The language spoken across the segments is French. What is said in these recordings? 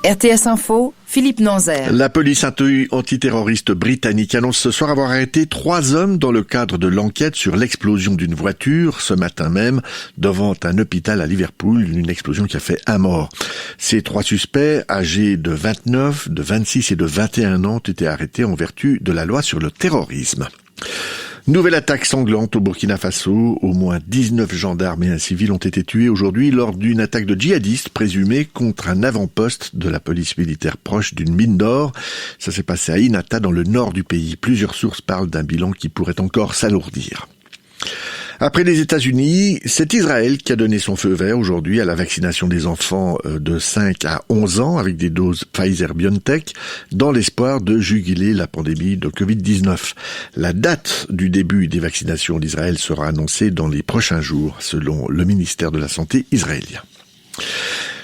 RTS Info, Philippe Nanzer. La police antiterroriste britannique annonce ce soir avoir arrêté 3 hommes dans le cadre de l'enquête sur l'explosion d'une voiture ce matin même devant un hôpital à Liverpool, une explosion qui a fait 1 mort. Ces 3 suspects, âgés de 29, de 26 et de 21 ans, ont été arrêtés en vertu de la loi sur le terrorisme. Nouvelle attaque sanglante au Burkina Faso. Au moins 19 gendarmes et un civil ont été tués aujourd'hui lors d'une attaque de djihadistes présumée contre un avant-poste de la police militaire proche d'une mine d'or. Ça s'est passé à Inata dans le nord du pays. Plusieurs sources parlent d'un bilan qui pourrait encore s'alourdir. Après les États-Unis, c'est Israël qui a donné son feu vert aujourd'hui à la vaccination des enfants de 5 à 11 ans avec des doses Pfizer-BioNTech dans l'espoir de juguler la pandémie de Covid-19. La date du début des vaccinations d'Israël sera annoncée dans les prochains jours, selon le ministère de la Santé israélien.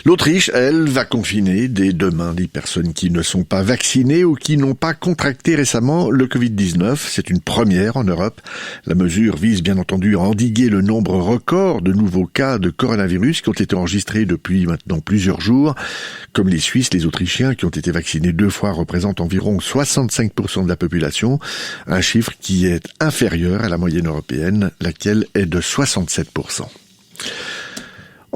L'Autriche, elle, va confiner dès demain les personnes qui ne sont pas vaccinées ou qui n'ont pas contracté récemment le Covid-19. C'est une première en Europe. La mesure vise bien entendu à endiguer le nombre record de nouveaux cas de coronavirus qui ont été enregistrés depuis maintenant plusieurs jours. Comme les Suisses, les Autrichiens qui ont été vaccinés 2 fois représentent environ 65% de la population, un chiffre qui est inférieur à la moyenne européenne, laquelle est de 67%.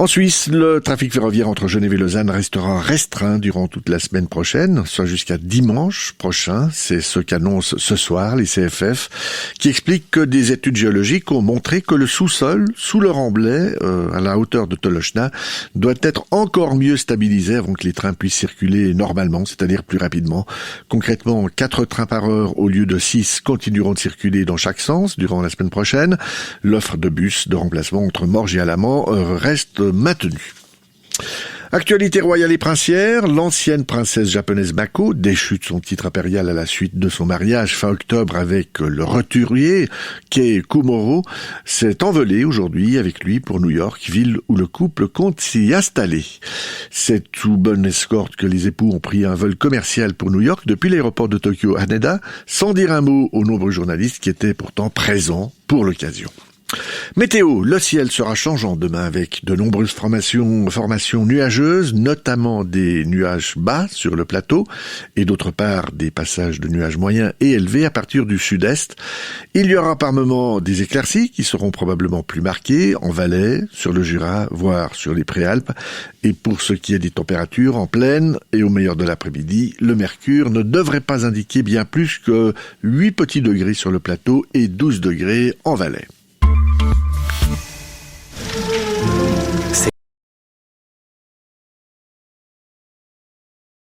En Suisse, le trafic ferroviaire entre Genève et Lausanne restera restreint durant toute la semaine prochaine, soit jusqu'à dimanche prochain. C'est ce qu'annoncent ce soir les CFF, qui expliquent que des études géologiques ont montré que le sous-sol, sous le remblai, à la hauteur de Tolochna, doit être encore mieux stabilisé avant que les trains puissent circuler normalement, c'est-à-dire plus rapidement. Concrètement, 4 trains par heure au lieu de 6 continueront de circuler dans chaque sens durant la semaine prochaine. L'offre de bus de remplacement entre Morges et Alamand reste maintenu. Actualité royale et princière, l'ancienne princesse japonaise Mako, déchue de son titre impérial à la suite de son mariage fin octobre avec le roturier Kei Kumoro, s'est envolée aujourd'hui avec lui pour New York, ville où le couple compte s'y installer. C'est sous bonne escorte que les époux ont pris un vol commercial pour New York depuis l'aéroport de Tokyo Haneda, sans dire un mot aux nombreux journalistes qui étaient pourtant présents pour l'occasion. Météo, le ciel sera changeant demain avec de nombreuses formations nuageuses, notamment des nuages bas sur le plateau et d'autre part des passages de nuages moyens et élevés à partir du sud-est. Il y aura par moments des éclaircies qui seront probablement plus marquées en Valais, sur le Jura, voire sur les Préalpes. Et pour ce qui est des températures en plaine et au meilleur de l'après-midi, le mercure ne devrait pas indiquer bien plus que 8 petits degrés sur le plateau et 12 degrés en Valais.